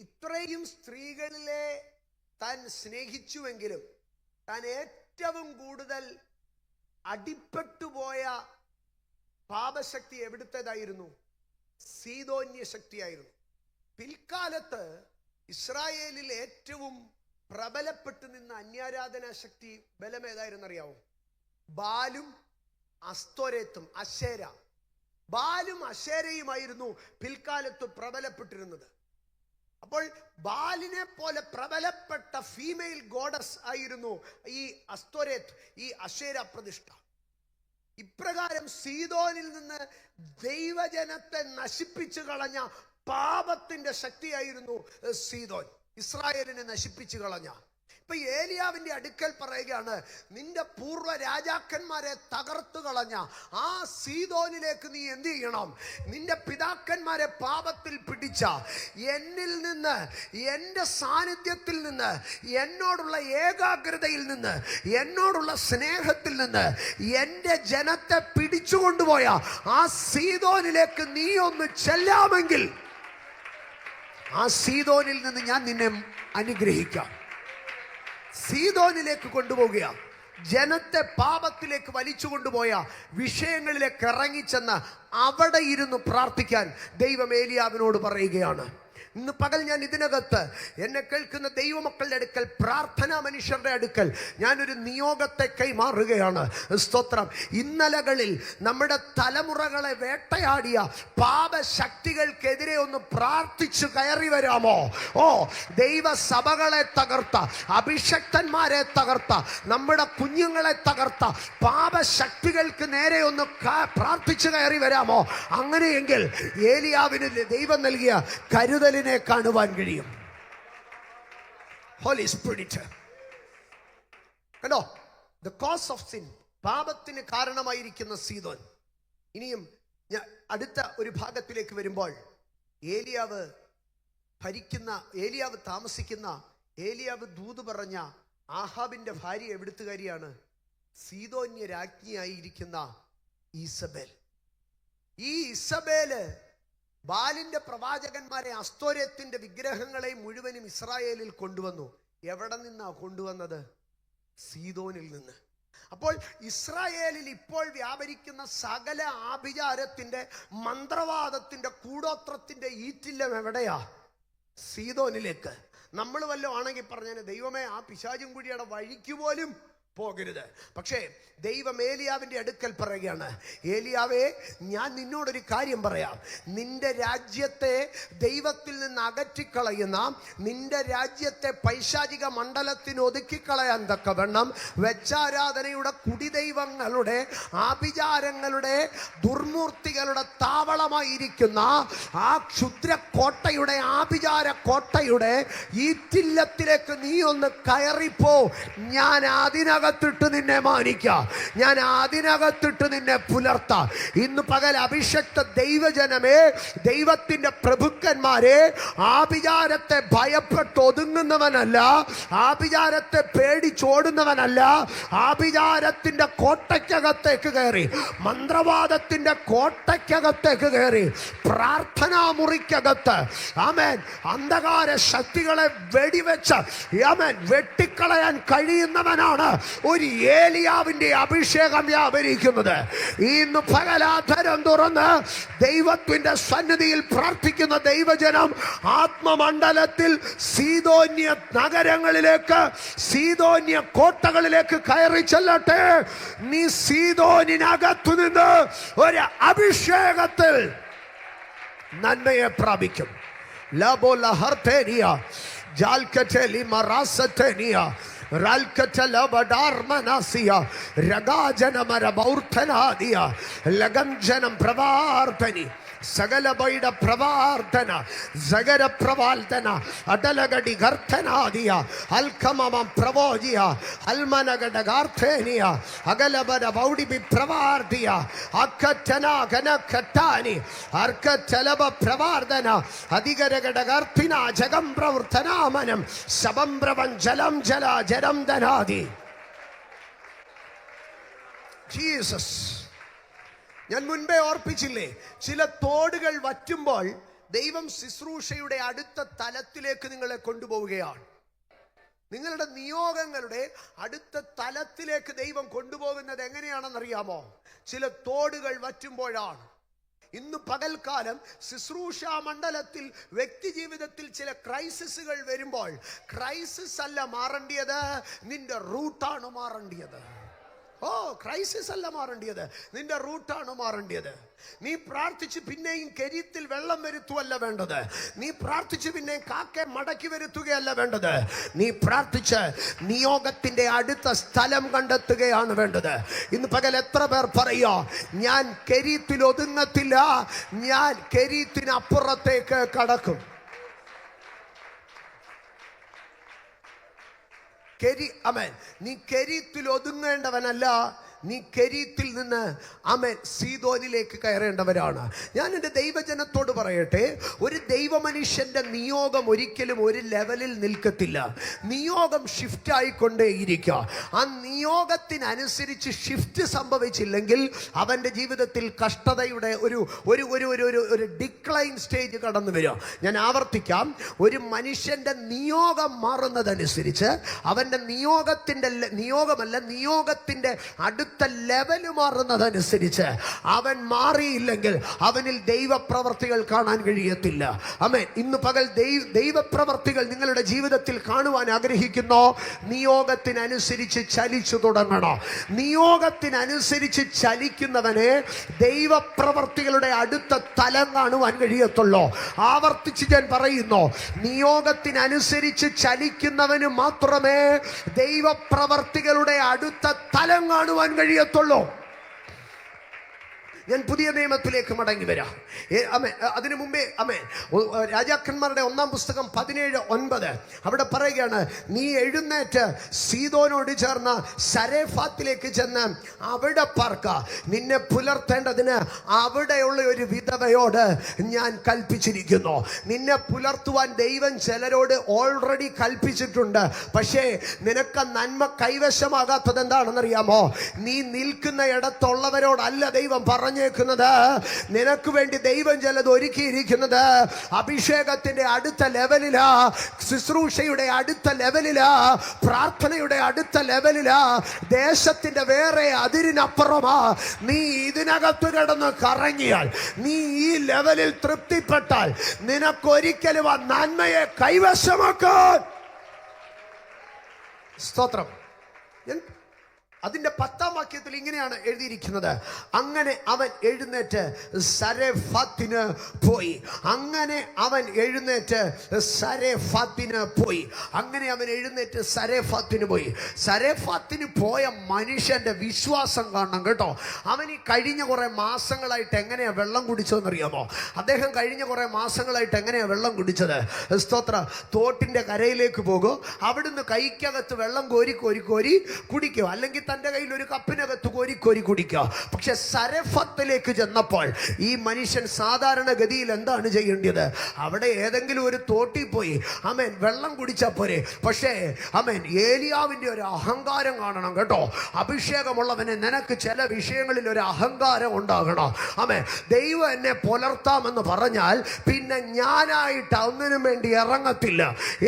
ഇത്രയും സ്ത്രീകളിലെ താൻ സ്നേഹിച്ചുവെങ്കിലും താൻ ഏറ്റവും കൂടുതൽ അടിപ്പെട്ടുപോയ പാപശക്തി എവിടുത്തേതായിരുന്നു? സീദോന്യ ശക്തിയായിരുന്നു. പിൽക്കാലത്ത് ഇസ്രായേലിൽ ഏറ്റവും പ്രബലപ്പെട്ടു നിന്ന അന്യാരാധനാ ശക്തി ബലം ഏതായിരുന്നു അറിയാവോ? ബാലും അസ്തോരത്തും അശേര. ബാലും അശേരയുമായിരുന്നു പിൽക്കാലത്ത് പ്രബലപ്പെട്ടിരുന്നത്. അപ്പോൾ ബാലിനെ പോലെ പ്രബലപ്പെട്ട ഫീമെയിൽ ഗോഡസ് ആയിരുന്നു ഈ അസ്തോരത്ത്, ഈ അശേര പ്രതിഷ്ഠ. ഇപ്രകാരം സീദോനിൽ നിന്ന് ദൈവജനത്തെ നശിപ്പിച്ചു കളഞ്ഞ പാപത്തിന്റെ ശക്തിയായിരുന്നു സീദോൻ. ഇസ്രായേലിനെ നശിപ്പിച്ചു കളഞ്ഞ. ഇപ്പൊ ഏലിയാവിന്റെ അടുക്കൽ പറയുകയാണ്, നിന്റെ പൂർവ്വ രാജാക്കന്മാരെ തകർത്തു കളഞ്ഞ ആ സീദോനിലേക്ക് നീ എന്ത് ചെയ്യണം? നിന്റെ പിതാക്കന്മാരെ പാപത്തിൽ പിടിച്ച എന്നിൽ നിന്ന്, എൻ്റെ സാന്നിധ്യത്തിൽ നിന്ന്, എന്നോടുള്ള ഏകാഗ്രതയിൽ നിന്ന്, എന്നോടുള്ള സ്നേഹത്തിൽ നിന്ന് എൻ്റെ ജനത്തെ പിടിച്ചുകൊണ്ടുപോയ ആ സീദോനിലേക്ക് നീ ഒന്ന് ചെല്ലാമെങ്കിൽ ആ സീദോനിൽ നിന്ന് ഞാൻ നിന്നെ അനുഗ്രഹിക്കാം. സീദോനിലേക്ക് കൊണ്ടുപോവുക. ജനത്തെ പാപത്തിലേക്ക് വലിച്ചു കൊണ്ടുപോയ വിഷയങ്ങളിലേക്ക് ഇറങ്ങിച്ചെന്ന് അവിടെ ഇരുന്ന് പ്രാർത്ഥിക്കാൻ ദൈവം ഏലിയാവിനോട് പറയുകയാണ്. ഇന്ന് പകൽ ഞാൻ ഇതിനകത്ത് എന്നെ കേൾക്കുന്ന ദൈവമക്കളുടെ അടുക്കൽ, പ്രാർത്ഥനാ മനുഷ്യരുടെ അടുക്കൽ ഞാനൊരു നിയോഗത്തെ കൈമാറുകയാണ്. സ്തോത്രം. ഇന്നലകളിൽ നമ്മുടെ തലമുറകളെ വേട്ടയാടിയ പാപശക്തികൾക്കെതിരെ ഒന്ന് പ്രാർത്ഥിച്ചു കയറി വരാമോ? ഓ, ദൈവസഭകളെ തകർത്ത, അഭിഷക്തന്മാരെ തകർത്ത, നമ്മുടെ കുഞ്ഞുങ്ങളെ തകർത്ത പാപശക്തികൾക്ക് നേരെ ഒന്ന് പ്രാർത്ഥിച്ചു കയറി വരാമോ? അങ്ങനെയെങ്കിൽ ഏലിയാവിന് ദൈവം നൽകിയ കരുതലിനെ കാണുവാൻ കഴിയും. ഹോളി സ്പിരിറ്റ് കണ്ടോ? ദ കോസ് ഓഫ് സിൻ, പാപത്തിന് കാരണമായിരിക്കുന്ന സീദോൻ. ഇനിയും അടുത്ത ഒരു ഭാഗത്തിലേക്ക് വരുമ്പോൾ, ഏലിയാവ് താമസിക്കുന്ന, ഏലിയാവ് ദൂത് പറഞ്ഞ ആഹാബിന്റെ ഭാര്യ എവിടുത്തുകാരിയാണ്? സീദോന്യ രാജ്ഞിയായിരിക്കുന്ന ഈസബേൽ. ഈ ഈസബേല് ബാലിന്റെ പ്രവാചകന്മാരെ, അസ്തോരത്തിന്റെ വിഗ്രഹങ്ങളെ മുഴുവനും ഇസ്രായേലിൽ കൊണ്ടുവന്നു. എവിടെ നിന്നാ കൊണ്ടുവന്നത്? സീദോനിൽ നിന്ന്. അപ്പോൾ ഇസ്രായേലിൽ ഇപ്പോൾ വ്യാപരിക്കുന്ന സകല ആഭിചാരത്തിന്റെ, മന്ത്രവാദത്തിന്റെ, കൂടോത്രത്തിന്റെ ഈറ്റില്ലം എവിടെയാ? സീദോനിലേക്ക്. നമ്മൾ വല്ലതും ആണെങ്കിൽ പറഞ്ഞാൽ ദൈവമേ, ആ പിശാചും കുഴിയുടെ വഴിക്ക് പോലും പോകരുത്. പക്ഷേ ദൈവം ഏലിയാവിന്റെ അടുക്കൽ പറയുകയാണ്, ഏലിയാവേ, ഞാൻ നിന്നോടൊരു കാര്യം പറയാം. നിന്റെ രാജ്യത്തെ ദൈവത്തിൽ നിന്ന് അകറ്റിക്കളയുന്ന, നിന്റെ രാജ്യത്തെ പൈശാചിക മണ്ഡലത്തിന് ഒതുക്കിക്കളയാൻ തക്കവണ്ണം വെച്ചാരാധനയുടെ, കുടിദൈവങ്ങളുടെ, ആഭിചാരങ്ങളുടെ, ദുർമൂർത്തികളുടെ താവളമായിരിക്കുന്ന ആ ക്ഷുദ്രക്കോട്ടയുടെ, ആഭിചാര കോട്ടയുടെ ഈറ്റില്ലത്തിലേക്ക് നീ ഒന്ന് കയറിപ്പോ. ഞാൻ അതിനകത്തിട്ട് നിന്നെ മാനിക്കാം, ഞാൻ അതിനകത്തിട്ട് നിന്നെ പുലർത്താം. ഇന്ന് പകൽ അഭിഷക്ത ദൈവജനമേ, ദൈവത്തിന്റെ പ്രഭുക്കന്മാരെ, ആഭിചാരത്തെ ഭയപ്പെട്ട് ഒതുങ്ങുന്നവനല്ല, ആഭിചാരത്തെ പേടിച്ചോടുന്നവനല്ല, ആഭിചാരത്തിന്റെ കോട്ടയ്ക്കകത്തേക്ക് കയറി, മന്ത്രവാദത്തിന്റെ കോട്ടയ്ക്കകത്തേക്ക് കയറി, പ്രാർത്ഥനാ മുറിക്കകത്ത് ആമേൻ അന്ധകാര ശക്തികളെ വെടിവെച്ച് ആമേൻ വെട്ടിക്കളയാൻ കഴിയുന്നവനാണ് ഒരു ഏലിയാവിന്റെ അഭിഷേകം വ്യാപരിക്കുന്നത്. ഇന്ന് പകലാധരം തുറന്ന് ദൈവത്തിന്റെ സന്നിധിയിൽ പ്രാർത്ഥിക്കുന്ന ദൈവജനം ആത്മമണ്ഡലത്തിൽ സീദോന്യ നഗരങ്ങളിലേക്ക്, സീദോന്യ കോട്ടകളിലേക്ക് കയറി ചെല്ലട്ടെ. നീ സീദോനിനകത്തു നിന്ന് ഒരു അഭിഷേകത്തിൽ നന്മയെ പ്രാപിക്കും. ലബോലഹർത്തേനിയ ജാൽക്കറ്റലി മറാസത്തേനിയ ലഗംജനം പ്രവാർത്തനി സകലബൈഡ പ്രവാർത്തന സഗര പ്രവാൽത്തന അടലഗടി ഗർത്തനാദിയ അൽഖമമം പ്രവോജിയ അൽമനഗടഗാർത്ഥേനിയ അകലബര ബൗഡിബി പ്രവാർത്തിയ അക്കറ്റന ഘനഖട്ടാനി അർക്കച്ചലബ പ്രവാർത്തന അധികരഗടഗർത്തിന ജഗം പ്രവർത്തനാമനം ശബംബ്രവൻ ജലം ജല ജരം ധനാദി. ജീസസ്, ഞാൻ മുൻപേ ഓർപ്പിച്ചില്ലേ, ചില തോടുകൾ വറ്റുമ്പോൾ ദൈവം ശുശ്രൂഷയുടെ അടുത്ത തലത്തിലേക്ക് നിങ്ങളെ കൊണ്ടുപോവുകയാണ്. നിങ്ങളുടെ നിയോഗങ്ങളുടെ അടുത്ത തലത്തിലേക്ക് ദൈവം കൊണ്ടുപോകുന്നത് എങ്ങനെയാണെന്നറിയാമോ? ചില തോടുകൾ വറ്റുമ്പോഴാണ്. ഇന്ന് പകൽക്കാലം ശുശ്രൂഷാ മണ്ഡലത്തിൽ, വ്യക്തി ജീവിതത്തിൽ ചില ക്രൈസിസുകൾ വരുമ്പോൾ, ക്രൈസിസ് അല്ല മാറേണ്ടിയത്, നിന്റെ റൂട്ടാണ് മാറേണ്ടിയത്. ഓ, ക്രൈസിസ് അല്ല മാറേണ്ടിയത്, നിന്റെ റൂട്ടാണ് മാറേണ്ടിയത്. നീ പ്രാർത്ഥിച്ച് പിന്നെയും കെരീത്തിൽ വെള്ളം വരുത്തുകയല്ല വേണ്ടത്. നീ പ്രാർത്ഥിച്ച് പിന്നെയും കാക്കെ മടക്കി വരുത്തുകയല്ല വേണ്ടത്. നീ പ്രാർത്ഥിച്ച് നിയോഗത്തിന്റെ അടുത്ത സ്ഥലം കണ്ടെത്തുകയാണ് വേണ്ടത്. ഇന്ന് പകൽ എത്ര പേർ പറയോ, ഞാൻ കെരീത്തിൽ ഒതുങ്ങത്തില്ല, ഞാൻ കെരീത്തിനപ്പുറത്തേക്ക് കടക്കും. നീ കെരീത്തിൽ ഒതുങ്ങേണ്ടവനല്ല, നീ കെരീത്തിൽ നിന്ന് ആമേൻ സീദോനിലേക്ക് കയറേണ്ടവരാണ്. ഞാൻ എൻ്റെ ദൈവജനത്തോട് പറയട്ടെ, ഒരു ദൈവമനുഷ്യന്റെ നിയോഗം ഒരിക്കലും ഒരു ലെവലിൽ നിൽക്കത്തില്ല. നിയോഗം ഷിഫ്റ്റ് ആയിക്കൊണ്ടേയിരിക്കുക. ആ നിയോഗത്തിനനുസരിച്ച് ഷിഫ്റ്റ് സംഭവിച്ചില്ലെങ്കിൽ അവൻ്റെ ജീവിതത്തിൽ കഷ്ടതയുടെ ഒരു ഒരു ഒരു ഒരു ഒരു ഡിക്ലൈൻ സ്റ്റേജ് കടന്നു വരിക. ഞാൻ ആവർത്തിക്കാം, ഒരു മനുഷ്യന്റെ നിയോഗം മാറുന്നതനുസരിച്ച് അവൻ്റെ നിയോഗത്തിന്റെ അടുത്ത ലെവല് മാറുന്നതനുസരിച്ച് അവൻ മാറിയില്ലെങ്കിൽ അവനിൽ ദൈവപ്രവർത്തികൾ കാണാൻ കഴിയത്തില്ല. ആമേൻ. ഇന്ന് പകൽ ദൈവപ്രവർത്തികൾ നിങ്ങളുടെ ജീവിതത്തിൽ കാണുവാൻ ആഗ്രഹിക്കുന്നു. നിയോഗത്തിനനുസരിച്ച് ചലിച്ചു തുടങ്ങണം. നിയോഗത്തിനനുസരിച്ച് ചലിക്കുന്നവനെ ദൈവപ്രവർത്തികളുടെ അടുത്ത തലം കാണുവാൻ കഴിയത്തുള്ളൂ. ആവർത്തിച്ച് ഞാൻ പറയുന്നു, നിയോഗത്തിനനുസരിച്ച് ചലിക്കുന്നവന് മാത്രമേ ദൈവപ്രവർത്തികളുടെ അടുത്ത തലം കാണുവാൻ കഴിയത്തുള്ളൂ. ഞാൻ പുതിയ നിയമത്തിലേക്ക് മടങ്ങി വരാം. അതിനു മുമ്പേ രാജാക്കന്മാരുടെ 1-ാം പുസ്തകം 17:9 അവിടെ പറയുകയാണ്, നീ എഴുന്നേറ്റ് സീദോനോട് ചേർന്ന് സരേഫാത്തിലേക്ക് ചെന്ന് അവിടെ പാർക്ക. നിന്നെ പുലർത്തേണ്ടതിന് അവിടെയുള്ള ഒരു വിധവയോട് ഞാൻ കൽപ്പിച്ചിരിക്കുന്നു. നിന്നെ പുലർത്തുവാൻ ദൈവം ചിലരോട് ഓൾറെഡി കൽപ്പിച്ചിട്ടുണ്ട്. പക്ഷേ നിനക്ക് നന്മ കൈവശമാകാത്തത് എന്താണെന്നറിയാമോ? നീ നിൽക്കുന്ന ഇടത്തുള്ളവരോടല്ല ദൈവം പറഞ്ഞേക്കുന്നത്. നിനക്ക് വേണ്ടി ദൈവം ചിലത് ഒരുക്കിയിരിക്കുന്നത് അഭിഷേകത്തിന്റെ അടുത്ത ലെവലിലാ, ശുശ്രൂഷയുടെ അടുത്ത ലെവലിലാ, പ്രാർത്ഥനയുടെ അടുത്ത ലെവലിലാ, ദേശത്തിന്റെ വേറെ അതിരിനപ്പുറമാ. നീ ഇതിനകത്ത് കിടന്ന് കറങ്ങിയാൽ, നീ ഈ ലെവലിൽ തൃപ്തിപ്പെട്ടാൽ നിനക്കൊരിക്കലും ആ നന്മയെ കൈവശമാക്കാൻ. സ്തോത്രം. അതിന്റെ 10-ാം വാക്യത്തിൽ ഇങ്ങനെയാണ് എഴുതിയിരിക്കുന്നത്, അങ്ങനെ അവൻ എഴുന്നേറ്റ് സരേഫാത്തിന് പോയി. അങ്ങനെ അവൻ എഴുന്നേറ്റ് സരേഫാത്തിന് പോയി. അങ്ങനെ അവൻ എഴുന്നേറ്റ് സരേഫാത്തിന് പോയി. സരേഫാത്തിന് പോയ മനുഷ്യന്റെ വിശ്വാസം കാണണം കേട്ടോ. അവൻ ഈ കഴിഞ്ഞ കുറെ മാസങ്ങളായിട്ട് എങ്ങനെയാ വെള്ളം കുടിച്ചതെന്നറിയാമോ? അദ്ദേഹം കഴിഞ്ഞ കുറെ മാസങ്ങളായിട്ട് എങ്ങനെയാ വെള്ളം കുടിച്ചത്? സ്തോത്ര. തോട്ടിന്റെ കരയിലേക്ക് പോകും, അവിടുന്ന് കൈക്കകത്ത് വെള്ളം കോരി കോരി കോരി കുടിക്കും, അല്ലെങ്കിൽ തൻ്റെ കയ്യിൽ ഒരു കപ്പിനകത്ത് കോരി കോരി കുടിക്കുക. പക്ഷെ സരഫത്തിലേക്ക് ചെന്നപ്പോൾ ഈ മനുഷ്യൻ സാധാരണഗതിയിൽ എന്താണ് ചെയ്യേണ്ടത്? അവിടെ ഏതെങ്കിലും ഒരു തോട്ടിൽ പോയി ആമേൻ വെള്ളം കുടിച്ചാൽ പോരെ. പക്ഷേ ആമേൻ ഏലിയാവിൻ്റെ ഒരു അഹങ്കാരം കാണണം കേട്ടോ. അഭിഷേകമുള്ളവനെ നിനക്ക് ചില വിഷയങ്ങളിൽ ഒരു അഹങ്കാരം ഉണ്ടാകണം. ആമേൻ. ദൈവം എന്നെ പുലർത്താമെന്ന് പറഞ്ഞാൽ പിന്നെ ഞാനായിട്ട് ഒന്നിനും വേണ്ടി ഇറങ്ങത്തില്ല.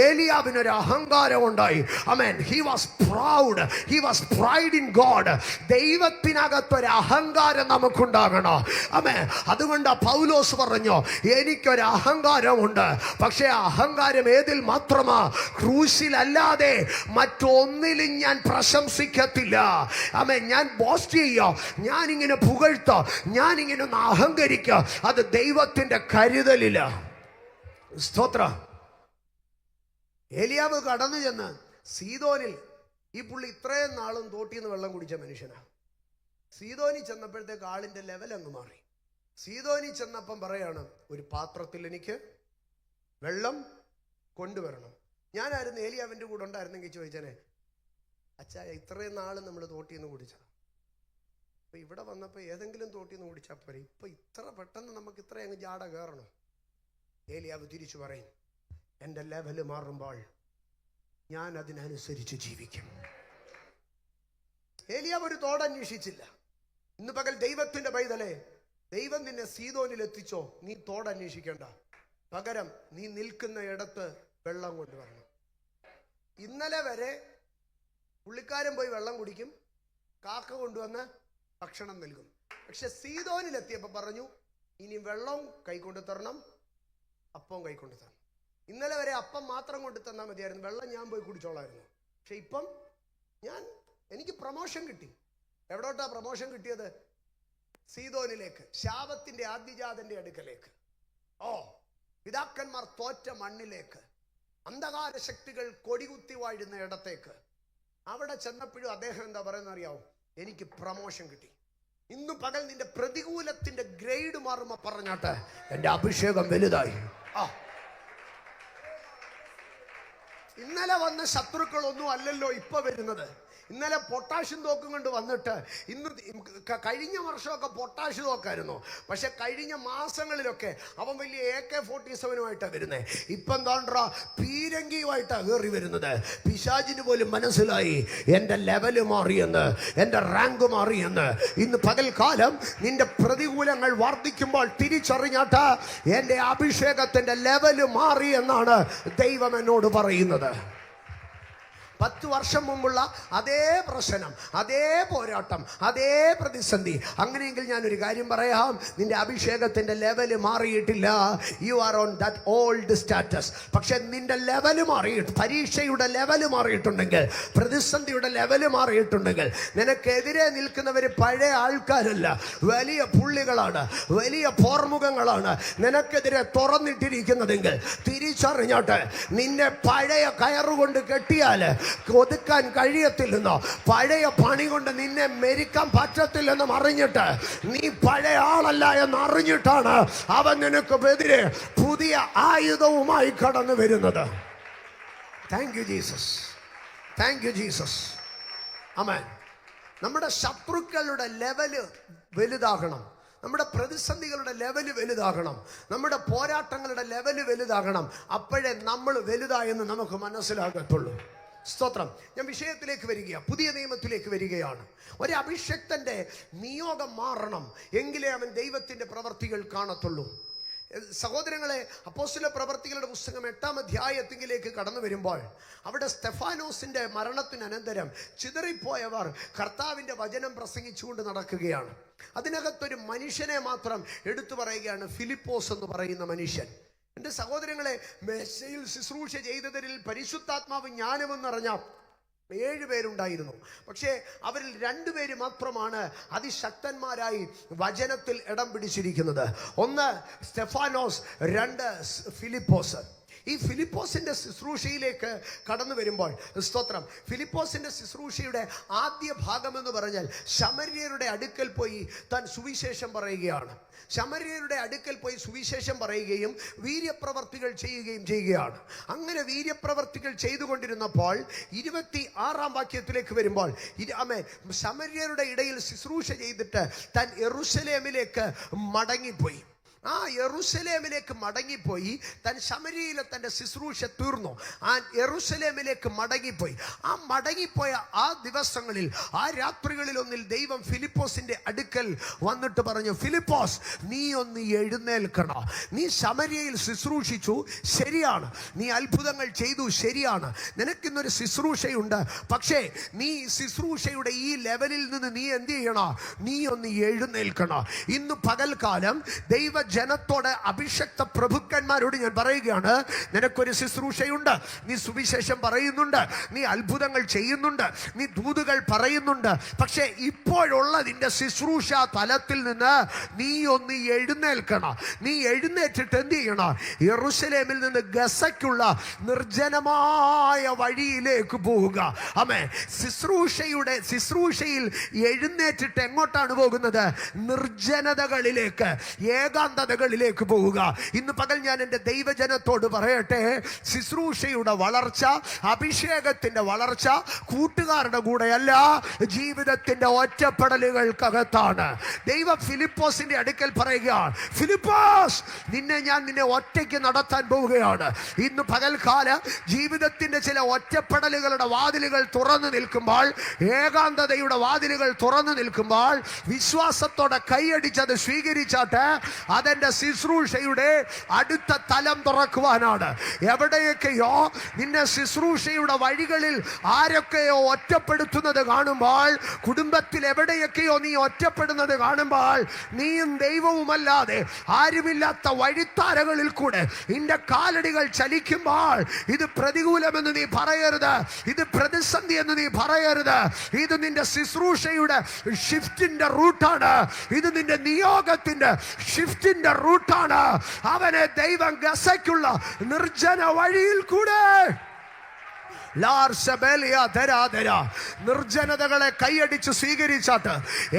ഏലിയാവിനൊരു അഹങ്കാരം ഉണ്ടായി. ആമേൻ. He was proud. He was pride in God. ദൈവത്തിനകത്തൊരു അഹങ്കാരം നമുക്കുണ്ടാകണം. ആമേൻ. അതുകൊണ്ട് പൗലോസ് പറഞ്ഞു, എനിക്കൊരു അഹങ്കാരമുണ്ട്. പക്ഷേ അഹങ്കാരം ഏതിൽ മാത്രമാ? ക്രൂശിലല്ലാതെ മറ്റൊന്നിലും ഞാൻ പ്രശംസിക്കത്തില്ല. ആമേൻ. ഞാൻ ബോസ്റ്റ് ചെയ്യോ, ഞാനിങ്ങനെ പുകഴ്ത്തോ, ഞാനിങ്ങനെ ഒന്ന് അഹങ്കരിക്കോ, അത് ദൈവത്തിന്റെ കരുതലില്ല. സ്തോത്ര. ഏലിയാവ് കടന്നു ചെന്ന് സീദോനിൽ, ഈ പുള്ളി ഇത്രയും നാളും തോട്ടിന്ന് വെള്ളം കുടിച്ച മനുഷ്യനാണ്. സീദോനി ചെന്നപ്പോഴത്തേക്ക് ആളിന്റെ ലെവൽ അങ്ങ് മാറി. സീദോനി ചെന്നപ്പം പറയാണ്, ഒരു പാത്രത്തിൽ എനിക്ക് വെള്ളം കൊണ്ടുവരണം. ഞാനായിരുന്നു ഏലിയാവിൻ്റെ കൂടെ ഉണ്ടായിരുന്നെങ്കിൽ ചോദിച്ചേനെ, അച്ഛാ ഇത്രയും നാൾ നമ്മൾ തോട്ടിന്ന് കുടിച്ചതാണ്, അപ്പൊ ഇവിടെ വന്നപ്പോൾ ഏതെങ്കിലും തോട്ടിന്ന് കുടിച്ചാൽ പോരെ, ഇപ്പൊ ഇത്ര പെട്ടെന്ന് നമുക്ക് ഇത്ര അങ്ങ് ജാട കയറണം? ഏലിയാവ് തിരിച്ചു പറയും, എൻ്റെ ലെവല് മാറുമ്പോൾ ഞാൻ അതിനനുസരിച്ച് ജീവിക്കും. ഏലിയാവ് ഒരു തോടന്വേഷിച്ചില്ല. ഇന്ന് പകൽ ദൈവത്തിന്റെ പൈതലേ, ദൈവം നിന്നെ സീദോനിൽ എത്തിച്ചോ, നീ തോടന്വേഷിക്കണ്ട. പകരം നീ നിൽക്കുന്ന ഇടത്ത് വെള്ളം കൊണ്ടുവരണം. ഇന്നലെ വരെ പുള്ളിക്കാരൻ പോയി വെള്ളം കുടിക്കും, കാക്ക കൊണ്ടുവന്ന് ഭക്ഷണം നൽകും. പക്ഷെ സീദോനിലെത്തിയപ്പോൾ പറഞ്ഞു, ഇനി വെള്ളവും കൈക്കൊണ്ടു തരണം, അപ്പവും കൈക്കൊണ്ടു തരണം. ഇന്നലെ വരെ അപ്പം മാത്രം കൊണ്ട് തന്നാൽ മതിയായിരുന്നു, വെള്ളം ഞാൻ പോയി കുടിച്ചോളായിരുന്നു. പക്ഷെ ഇപ്പം എനിക്ക് പ്രമോഷൻ കിട്ടി. എവിടോട്ടാ പ്രമോഷൻ കിട്ടിയത്? സീദോനിലേക്ക്, ശാപത്തിന്റെ ആദ്യജാതന്റെ അടുക്കലേക്ക്, പിതാക്കന്മാർ തോറ്റ മണ്ണിലേക്ക്, അന്ധകാര ശക്തികൾ കൊടികുത്തി വാഴുന്ന ഇടത്തേക്ക്. അവിടെ ചെന്നപ്പോഴും അദ്ദേഹം എന്താ പറയുന്നത് അറിയാവോ? എനിക്ക് പ്രമോഷൻ കിട്ടി. ഇന്ന് പകൽ നിന്റെ പ്രതികൂലത്തിന്റെ ഗ്രേഡ് മാറുമ്പോ പറഞ്ഞാട്ടെ, എന്റെ അഭിഷേകം വലുതായി. ഇന്നലെ വന്ന ശത്രുക്കളൊന്നും അല്ലല്ലോ ഇപ്പൊ വരുന്നത്. ഇന്നലെ പൊട്ടാഷ്യം തോക്കും കൊണ്ട് വന്നിട്ട് ഇന്ന് കഴിഞ്ഞ വർഷമൊക്കെ പൊട്ടാഷ് തോക്കായിരുന്നു, പക്ഷെ കഴിഞ്ഞ മാസങ്ങളിലൊക്കെ അവൻ വലിയ AK-47 വരുന്നത്. ഇപ്പം എന്താണ്ടാ പീരങ്കിയുമായിട്ടാണ് കയറി വരുന്നത്. പിശാചിന് പോലും മനസ്സിലായി എൻ്റെ ലെവല് മാറിയെന്ന്, എൻ്റെ റാങ്ക് മാറിയെന്ന്. ഇന്ന് പകൽക്കാലം നിന്റെ പ്രതികൂലങ്ങൾ വർദ്ധിക്കുമ്പോൾ തിരിച്ചറിഞ്ഞാട്ട് എൻ്റെ അഭിഷേകത്തിൻ്റെ ലെവല് മാറി എന്നാണ് ദൈവം എന്നോട് പറയുന്നത്. 10 വർഷം മുമ്പുള്ള അതേ പ്രശ്നം, അതേ പോരാട്ടം, അതേ പ്രതിസന്ധി. അങ്ങനെയെങ്കിൽ ഞാനൊരു കാര്യം പറയാം, നിന്റെ അഭിഷേകത്തിന്റെ ലെവല് മാറിയിട്ടില്ല. You are on that old status. പക്ഷെ നിന്റെ ലെവല് മാറിയിട്ട്, പരീക്ഷയുടെ ലെവല് മാറിയിട്ടുണ്ടെങ്കിൽ, പ്രതിസന്ധിയുടെ ലെവല് മാറിയിട്ടുണ്ടെങ്കിൽ, നിനക്കെതിരെ നിൽക്കുന്നവർ പഴയ ആൾക്കാരല്ല, വലിയ പുള്ളികളാണ്, വലിയ പോർമുഖങ്ങളാണ് നിനക്കെതിരെ തുറന്നിട്ടിരിക്കുന്നതെങ്കിൽ തിരിച്ചറിഞ്ഞോട്ടെ. നിന്നെ പഴയ കയറുകൊണ്ട് കെട്ടിയാൽ ഒതുക്കാൻ കഴിയത്തില്ലെന്നോ, പഴയ പണി കൊണ്ട് നിന്നെ മെരിക്കാൻ പറ്റത്തില്ലെന്നും അറിഞ്ഞിട്ട്, നീ പഴയ ആളല്ല എന്ന് അറിഞ്ഞിട്ടാണ് അവൻ നിനക്കെതിരെ പുതിയ ആയുധവുമായി കടന്നു വരുന്നത്. Thank you Jesus, thank you Jesus. ആമേൻ. നമ്മുടെ ശത്രുക്കളുടെ ലെവല് വലുതാകണം, നമ്മുടെ പ്രതിസന്ധികളുടെ ലെവല് വലുതാകണം, നമ്മുടെ പോരാട്ടങ്ങളുടെ ലെവല് വലുതാകണം. അപ്പോഴേ നമ്മൾ വലുതായെന്ന് നമുക്ക് മനസ്സിലാകത്തുള്ളൂ. സ്തോത്രം. ഞാൻ വിഷയത്തിലേക്ക് വരികയാണ്, പുതിയ നിയമത്തിലേക്ക് വരികയാണ്. ഒരു അഭിഷക്തന്റെ നിയോഗം മാറണം, എങ്കിലേ അവൻ ദൈവത്തിന്റെ പ്രവർത്തികൾ കാണത്തുള്ളൂ. സഹോദരങ്ങളെ, അപ്പോസ്തല പ്രവർത്തികളുടെ പുസ്തകം 8-ാം അധ്യായത്തിലേക്ക് കടന്നു വരുമ്പോൾ അവിടെ സ്തെഫാനോസിന്റെ മരണത്തിനനന്തരം ചിതറിപ്പോയവർ കർത്താവിന്റെ വചനം പ്രസംഗിച്ചുകൊണ്ട് നടക്കുകയാണ്. അതിനകത്തൊരു മനുഷ്യനെ മാത്രം എടുത്തു പറയുകയാണ്, ഫിലിപ്പോസ് എന്ന് പറയുന്ന മനുഷ്യൻ. എൻ്റെ സഹോദരങ്ങളെ, മെസ്സയിൽ ശുശ്രൂഷ ചെയ്തതിൽ പരിശുദ്ധാത്മാവ് ജ്ഞാനമെന്ന് അറിഞ്ഞ 7 പേരുണ്ടായിരുന്നു. പക്ഷേ അവരിൽ 2 പേര് മാത്രമാണ് അതിശക്തന്മാരായി വചനത്തിൽ ഇടം പിടിച്ചിരിക്കുന്നത്. ഒന്ന് സ്തെഫാനോസ്, 2 ഫിലിപ്പോസ്. ഈ ഫിലിപ്പോസിന്റെ ശുശ്രൂഷയിലേക്ക് കടന്നു വരുമ്പോൾ, സ്തോത്രം, ഫിലിപ്പോസിന്റെ ശുശ്രൂഷയുടെ ആദ്യ ഭാഗം എന്ന് പറഞ്ഞാൽ ശമര്യരുടെ അടുക്കൽ പോയി താൻ സുവിശേഷം പറയുകയാണ്. ശമര്യരുടെ അടുക്കൽ പോയി സുവിശേഷം പറയുകയും വീര്യപ്രവർത്തികൾ ചെയ്യുകയും ചെയ്യുകയാണ്. അങ്ങനെ വീര്യപ്രവർത്തികൾ ചെയ്തുകൊണ്ടിരുന്നപ്പോൾ 26-ാം വാക്യത്തിലേക്ക് വരുമ്പോൾ, ശമര്യരുടെ ഇടയിൽ ശുശ്രൂഷ ചെയ്തിട്ട് താൻ യെരൂശലേമിലേക്ക് മടങ്ങിപ്പോയി. ആ യെരൂശലേമിലേക്ക് മടങ്ങിപ്പോയി. താൻ ശമര്യയിലെ തൻ്റെ ശുശ്രൂഷ തീർന്നു. ആ യെരൂശലേമിലേക്ക് മടങ്ങിപ്പോയി. ആ മടങ്ങിപ്പോയ ആ ദിവസങ്ങളിൽ, ആ രാത്രികളിലൊന്നിൽ ദൈവം ഫിലിപ്പോസിന്റെ അടുക്കൽ വന്നിട്ട് പറഞ്ഞു, ഫിലിപ്പോസ്, നീ ഒന്ന് എഴുന്നേൽക്കണം. നീ ശമര്യയിൽ ശുശ്രൂഷിച്ചു, ശരിയാണ്, നീ അത്ഭുതങ്ങൾ ചെയ്തു, ശരിയാണ്, നിനക്കിന്നൊരു ശുശ്രൂഷയുണ്ട്. പക്ഷേ നീ ശുശ്രൂഷയുടെ ഈ ലെവലിൽ നിന്ന് നീ എന്ത് ചെയ്യണം? നീ ഒന്ന് എഴുന്നേൽക്കണം. ഇന്ന് പകൽക്കാലം ദൈവ ജനത്തോട്, അഭിഷക്ത പ്രഭുക്കന്മാരോട് ഞാൻ പറയുകയാണ്, നിനക്കൊരു ശുശ്രൂഷയുണ്ട്, നീ സുവിശേഷം പറയുന്നുണ്ട്, നീ അത്ഭുതങ്ങൾ ചെയ്യുന്നുണ്ട്, നീ ദൂതുകൾ പറയുന്നുണ്ട്. പക്ഷേ ഇപ്പോഴുള്ള നിന്റെ ശുശ്രൂഷ തലത്തിൽ നിന്ന് നീ ഒന്ന് എഴുന്നേൽക്കണം. നീ എഴുന്നേറ്റിട്ട് എന്ത് ചെയ്യണം? യെരൂശലേമിൽ നിന്ന് ഗസയ്ക്കുള്ള നിർജ്ജനമായ വഴിയിലേക്ക് പോവുക. ആമേൻ. ശുശ്രൂഷയിൽ എഴുന്നേറ്റിട്ട് എങ്ങോട്ടാണ് പോകുന്നത്? നിർജ്ജനതകളിലേക്ക്, ഏകാന്തതകളിലേക്ക് പോവുക. ഇന്ന് പകൽ ഞാൻ എൻ്റെ ദൈവജനത്തോട് പറയട്ടെ, ശുശ്രൂഷയുടെ വളർച്ച, അഭിഷേകത്തിന്റെ വളർച്ച കൂട്ടുകാരുടെ കൂടെയല്ല, ജീവിതത്തിന്റെ ഒറ്റപ്പെടലുകൾക്കകത്താണ്. ദൈവം ഫിലിപ്പോസിന്റെ അടുക്കൽ പറയുകയാണ്, ഫിലിപ്പോസ്, നിന്നെ ഒറ്റയ്ക്ക് നടത്താൻ പോവുകയാണ്. ഇന്ന് പകൽക്കാല ജീവിതത്തിന്റെ ചില ഒറ്റപ്പെടലുകളുടെ വാതിലുകൾ തുറന്നു നിൽക്കുമ്പോൾ, ഏകാന്തതയുടെ വാതിലുകൾ തുറന്നു നിൽക്കുമ്പോൾ, വിശ്വാസത്തോടെ കൈയടിച്ചത് സ്വീകരിച്ചാട്ട് അതെന്റെ ശുശ്രൂഷയുടെ അടുത്ത തലം തുറക്കുവാനാണ്. എവിടെയൊക്കെയോ നിന്നെ ശുശ്രൂഷയുടെ വഴികളിൽ ആരൊക്കെയോ ഒറ്റപ്പെടുത്തുന്നത് കാണുമ്പോൾ, കുടുംബത്തിൽ എവിടെയൊക്കെയോ നീ ഒറ്റപ്പെടുന്നത് കാണുമ്പോൾ, നീയും ദൈവവുമല്ലാതെ ആരുമില്ലാത്ത വഴിത്താരകളിൽ കൂടെ നിന്റെ കാലടികൾ ചലിക്കുമ്പോൾ, ഇത് പ്രതികൂലമെന്ന് നീ പറയരുത്, ഇത് പ്രതിസന്ധി എന്ന് നീ പറയരുത്. ഇത് നിന്റെ ശുശ്രൂഷയുടെ ഷിഫ്റ്റിന്റെ റൂട്ടാണ്, ഇത് നിന്റെ നിയോഗത്തിന്റെ ഷിഫ്റ്റിന്റെ റൂട്ടാണ്. അവനെ ദൈവം ഗസയ്ക്കുള്ള നിർജ്ജന വഴിയിൽ കൂടെ നിർജ്ജനതകളെ കൈയടിച്ച് സ്വീകരിച്ചാട്ട്,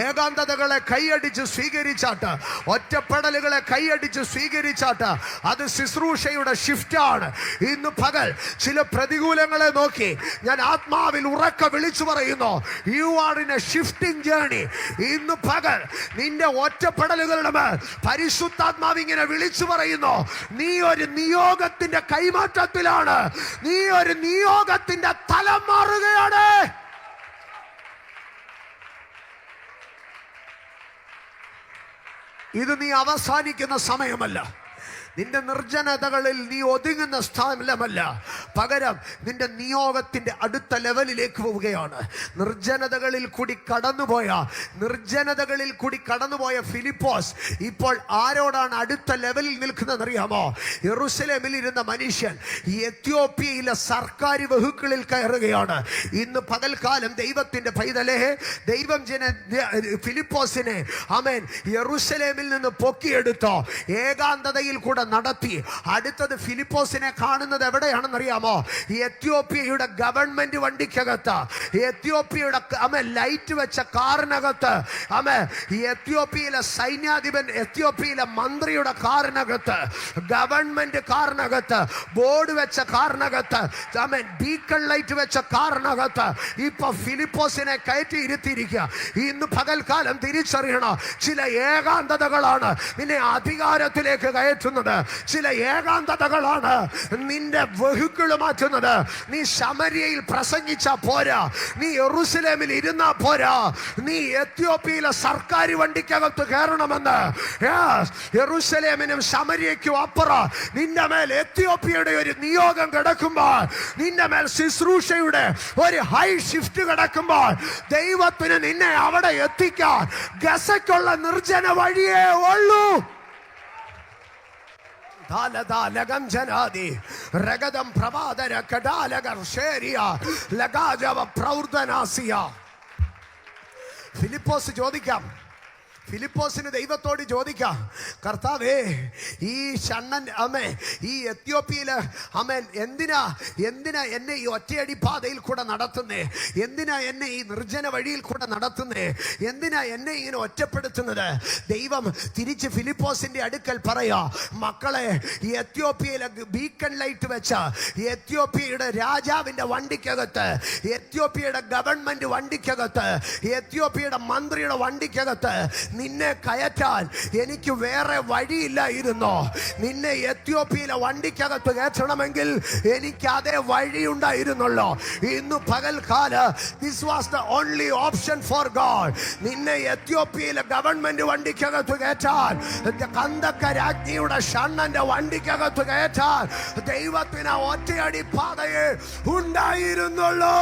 ഏകാന്തതകളെ കൈയടിച്ച് സ്വീകരിച്ചാട്ട്, ഒറ്റപ്പെടലുകളെ കൈയടിച്ച് സ്വീകരിച്ചാട്ട്, അത് ശുശ്രൂഷയുടെ ഷിഫ്റ്റാണ്. ഇന്ന് പകൽ ചില പ്രതികൂലങ്ങളെ നോക്കി ഞാൻ ആത്മാവിൽ ഉറക്കെ വിളിച്ചു പറയുന്നു, you are in A shifting journey. ഇന്ന് പകൽ നിന്റെ ഒറ്റപ്പെടലുകളുടെ മേൽ പരിശുദ്ധാത്മാവ് ഇങ്ങനെ വിളിച്ചു പറയുന്നു, നീ ഒരു നിയോഗത്തിന്റെ കൈമാറ്റത്തിലാണ്, നീ ഒരു നിയോഗത്തിന്റെ തലം മാറുകയാണ്. ഇത് നീ അവസാനിക്കുന്ന സമയമല്ല. നിന്റെ നിർജ്ജനതകളിൽ നീ ഒതുങ്ങുന്ന സ്ഥലമല്ല, പകരം നിന്റെ നിയോഗത്തിന്റെ അടുത്ത ലെവലിലേക്ക് പോവുകയാണ്. നിർജ്ജനതകളിൽ കൂടി കടന്നുപോയ ഫിലിപ്പോസ് ഇപ്പോൾ ആരോടാണ് അടുത്ത ലെവലിൽ നിൽക്കുന്നത് അറിയാമോ? യെരൂശലേമിൽ ഇരുന്ന മനുഷ്യൻ എത്യോപ്യയിലെ സർക്കാർ വെഹിക്കിളിൽ കയറുകയാണ്. ഇന്ന് പകൽക്കാലം ദൈവത്തിന്റെ പൈതലേ, ദൈവം ഫിലിപ്പോസിനെ ആമേൻ യെരൂശലേമിൽ നിന്ന് പൊക്കിയെടുത്തോ, ഏകാന്തതയിൽ കൂടെ നടത്തി. അടുത്തത് ഫിലിപ്പോസിനെ കാണുന്നത് എവിടെയാണെന്നറിയാമോ? എത്യോപ്യയുടെ ഗവൺമെന്റ് വണ്ടിക്കകത്ത്, എത്യോപ്യയുടെ ലൈറ്റ് വെച്ച കാറിനകത്ത്, എത്യോപ്യയിലെ സൈന്യാധിപൻ, എത്യോപ്യയിലെ മന്ത്രിയുടെ കാറിനകത്ത്, ഗവൺമെന്റ് കാറിനകത്ത്, ബോർഡ് വെച്ച കാറിനകത്ത്, ബീക്കൺ ലൈറ്റ് വെച്ച കാറിനകത്ത് ഇപ്പൊ ഫിലിപ്പോസിനെ കയറ്റി ഇരുത്തിയിരിക്കുക. ഇന്ന് പകൽക്കാലം തിരിച്ചറിയണം, ചില ഏകാന്തതകളാണ് നിന്നെ അധികാരത്തിലേക്ക് കയറ്റുന്നത്. ചില ഏകാന്തതകളാണ് നിന്റെ വെഹിക്കിള് മാറ്റുന്നത്. നീ ശമര്യയിൽ പ്രസംഗിച്ചാ പോരാ, നീ യെരൂശലേമിൽ ഇരുന്നാ പോരാ, നീ എത്യോപ്യയിലെ സർക്കാർ വണ്ടിക്കകത്ത് കയറണമെന്ന്. യെരൂശലേമിനും ശമര്യയ്ക്കും അപ്പുറം നിന്റെ മേൽ എത്യോപ്യയുടെ ഒരു നിയോഗം കിടക്കുമ്പോൾ, നിന്റെ മേൽ ശുശ്രൂഷയുടെ ഒരു ഹൈ ഷിഫ്റ്റ് കിടക്കുമ്പോൾ, ദൈവത്തിന് നിന്നെ അവിടെ എത്തിക്കാൻ ഗസയ്ക്കുള്ള നിർജ്ജന വഴിയേ ഉള്ളൂ. ഫിലിപ്പോസ് ചോദിക്കാം, ഫിലിപ്പോസിന് ദൈവത്തോട് ചോദിക്കാം, കർത്താവേ, ഈ ഷണ്ണൻ ഈ എത്യോപ്യയില് എന്തിനാ എന്നെ ഈ ഒറ്റയടി പാതയിൽ കൂടെ നടത്തുന്നേ? എന്തിനാ എന്നെ ഈ നിർജ്ജന വഴിയിൽ കൂടെ നടത്തുന്നേ? എന്തിനാ എന്നെ ഇങ്ങനെ ഒറ്റപ്പെടുത്തുന്നത്? ദൈവം തിരിച്ച് ഫിലിപ്പോസിന്റെ അടുക്കൽ പറയാ, മക്കളെ, എത്യോപ്യയിലെ ബീക്കൺ ലൈറ്റ് വെച്ച എത്യോപ്യയുടെ രാജാവിന്റെ വണ്ടിക്കകത്ത്, എത്യോപ്യയുടെ ഗവൺമെന്റ് വണ്ടിക്കകത്ത്, എത്യോപ്യയുടെ മന്ത്രിയുടെ വണ്ടിക്കകത്ത് നിന്നെ കയറ്റാൻ എനിക്ക് വേറെ വഴിയില്ലായിരുന്നോ? നിന്നെ എത്യോപ്യയിലെ വണ്ടിക്കകത്ത് കയറ്റണമെങ്കിൽ എനിക്ക് അതേ വഴിയുണ്ടായിരുന്നല്ലോ. ഇന്ന് പകൽക്കാല this was the only option for God. നിന്നെ എത്യോപ്യയിലെ ഗവൺമെന്റ് വണ്ടിക്കകത്ത് കയറ്റാൻ, കന്ദക്ക രാജ്ഞിയുടെ ഷണ്ണന്റെ വണ്ടിക്കകത്ത് കയറ്റാൻ ദൈവത്തിന് ഒറ്റയടി പാതയെ ഉണ്ടായിരുന്നുള്ളൂ.